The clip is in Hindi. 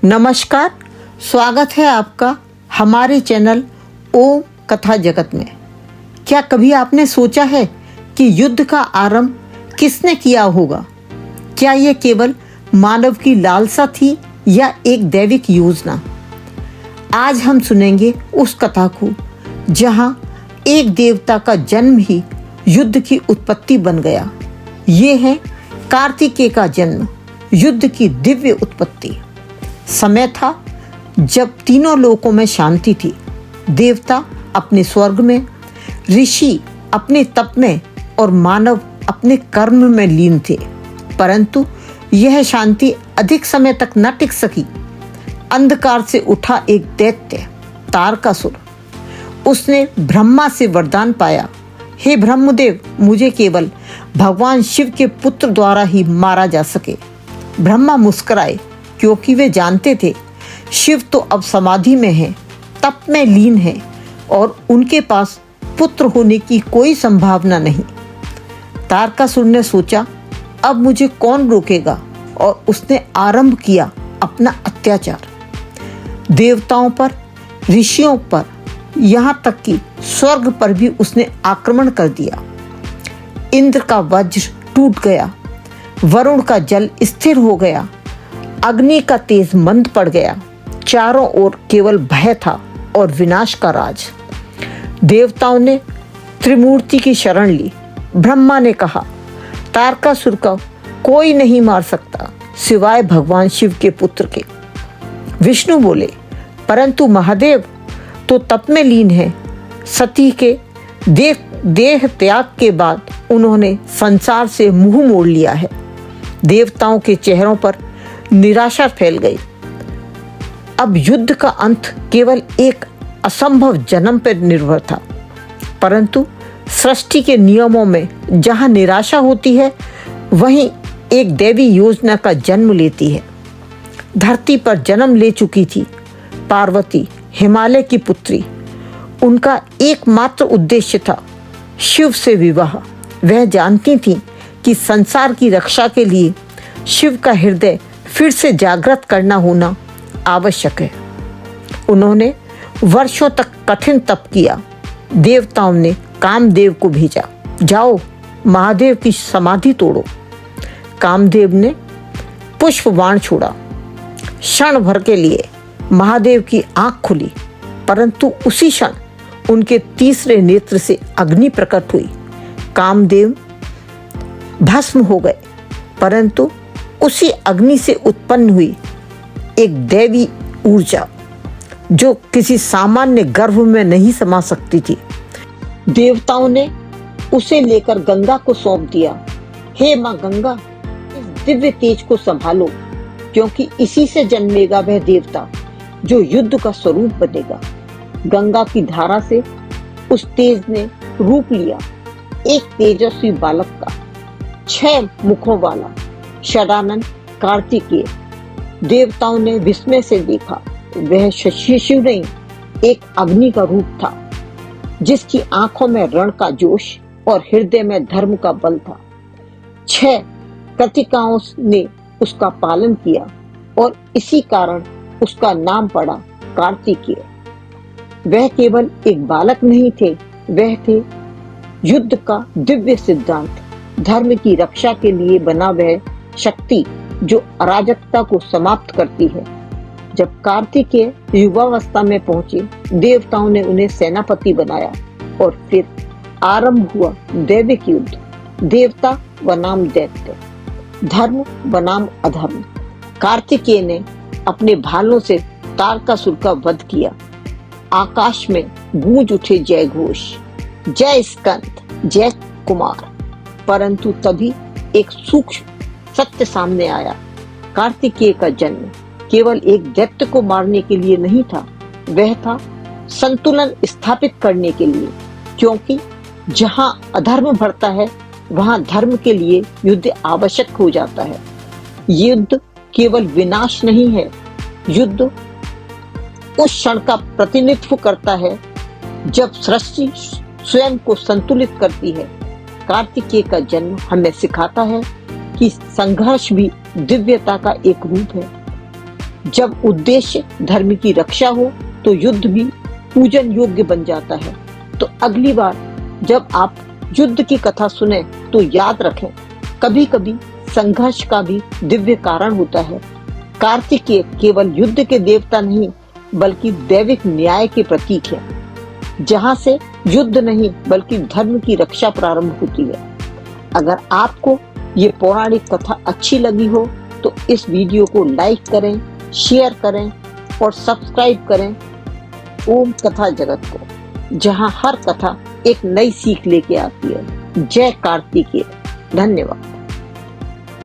नमस्कार, स्वागत है आपका हमारे चैनल ओम कथा जगत में। क्या कभी आपने सोचा है कि युद्ध का आरंभ किसने किया होगा? क्या यह केवल मानव की लालसा थी या एक दैविक योजना? आज हम सुनेंगे उस कथा को जहां एक देवता का जन्म ही युद्ध की उत्पत्ति बन गया। ये है कार्तिकेय का जन्म, युद्ध की दिव्य उत्पत्ति। समय था जब तीनों लोकों में शांति थी। देवता अपने स्वर्ग में, ऋषि अपने तप में और मानव अपने कर्म में लीन थे। परंतु यह शांति अधिक समय तक न टिक सकी। अंधकार से उठा एक दैत्य तारकासुर। उसने ब्रह्मा से वरदान पाया, हे ब्रह्मदेव, मुझे केवल भगवान शिव के पुत्र द्वारा ही मारा जा सके। ब्रह्मा मुस्कुराए, क्योंकि वे जानते थे शिव तो अब समाधि में है, तप में लीन है और उनके पास पुत्र होने की कोई संभावना नहीं। तारकासुर ने सोचा, अब मुझे कौन रोकेगा, और उसने आरंभ किया अपना अत्याचार। देवताओं पर, ऋषियों पर, यहाँ तक कि स्वर्ग पर भी उसने आक्रमण कर दिया। इंद्र का वज्र टूट गया, वरुण का जल स्थिर हो गया, अग्नि का तेज मंद पड़ गया। चारों ओर केवल भय था और विनाश का राज। देवताओं ने त्रिमूर्ति की शरण ली। ब्रह्मा ने कहा, तारकासुर को कोई नहीं मार सकता सिवाय भगवान शिव के पुत्र के। विष्णु बोले, परंतु महादेव तो तप में लीन है। सती के देह त्याग के बाद उन्होंने संसार से मुंह मोड़ लिया है। देवताओं के चेहरों पर निराशा फैल गई। अब युद्ध का अंत केवल एक असंभव जन्म पर निर्भर था। परंतु सृष्टि के नियमों में जहां निराशा होती है, वहीं एक दैवी योजना का जन्म लेती है। धरती पर जन्म ले चुकी थी पार्वती, हिमालय की पुत्री। उनका एकमात्र उद्देश्य था शिव से विवाह। वह जानती थी कि संसार की रक्षा के लिए शिव का हृदय फिर से जागृत करना होना आवश्यक है। उन्होंने वर्षों तक कठिन तप किया। देवताओं ने कामदेव को भेजा, जाओ महादेव की समाधि तोड़ो। कामदेव ने पुष्प बाण छोड़ा। क्षण भर के लिए महादेव की आंख खुली, परंतु उसी क्षण उनके तीसरे नेत्र से अग्नि प्रकट हुई। कामदेव भस्म हो गए, परंतु उसी अग्नि से उत्पन्न हुई एक दैवी ऊर्जा जो किसी सामान्य गर्भ में नहीं समा सकती थी। देवताओं ने उसे लेकर गंगा को सौंप दिया। हे मां गंगा, इस दिव्य तेज को संभालो, क्योंकि इसी से जन्मेगा वह देवता जो युद्ध का स्वरूप बनेगा। गंगा की धारा से उस तेज ने रूप लिया एक तेजस्वी बालक का, 6 मुखों वाला षडानन कार्तिकेय। देवताओं ने विस्मय से देखा, वह शिशु नहीं, एक अग्नि का रूप था, जिसकी आंखों में रण का जोश और हृदय में धर्म का बल था। 6 कृतिकाओं ने उसका पालन किया और इसी कारण उसका नाम पड़ा कार्तिकेय। वह केवल एक बालक नहीं थे, वह थे युद्ध का दिव्य सिद्धांत, धर्म की रक्षा के लिए बना वह शक्ति जो अराजकता को समाप्त करती है। जब कार्तिकेय युवावस्था में पहुंचे, देवताओं ने उन्हें सेनापति बनाया और फिर आरंभ हुआ दैविक युद्ध। देवता बनाम दैत्य, धर्म बनाम अधर्म। कार्तिकेय ने अपने भालों से तारकासुर का वध किया। आकाश में गूंज उठे जय घोष, जय स्कंद, जय कुमार। परंतु तभी एक सूक्ष्म सत्य सामने आया। कार्तिकेय का जन्म केवल एक दैत्य को मारने के लिए नहीं था, वह था संतुलन स्थापित करने के लिए। क्योंकि जहां अधर्म बढ़ता है, वहां धर्म के लिए युद्ध आवश्यक हो जाता है। युद्ध केवल विनाश नहीं है, युद्ध उस क्षण का प्रतिनिधित्व करता है जब सृष्टि स्वयं को संतुलित करती है। कार्तिकेय का जन्म हमें सिखाता है कि संघर्ष भी दिव्यता का एक रूप है। जब उद्देश्य धर्म की रक्षा हो तो युद्ध भी पूजन योग्य बन जाता है। तो अगली बार जब आप युद्ध की कथा सुने तो याद रखें, कभी कभी संघर्ष का भी दिव्य कारण होता है। कार्तिकेय केवल युद्ध के देवता नहीं बल्कि दैविक न्याय के प्रतीक है, जहां से युद्ध नहीं बल्कि धर्म की रक्षा प्रारंभ होती है। अगर आपको ये पौराणिक कथा अच्छी लगी हो तो इस वीडियो को लाइक करें, शेयर करें और सब्सक्राइब करें ओम कथा जगत को, जहां हर कथा एक नई सीख लेके आती है। जय कार्तिकेय। धन्यवाद।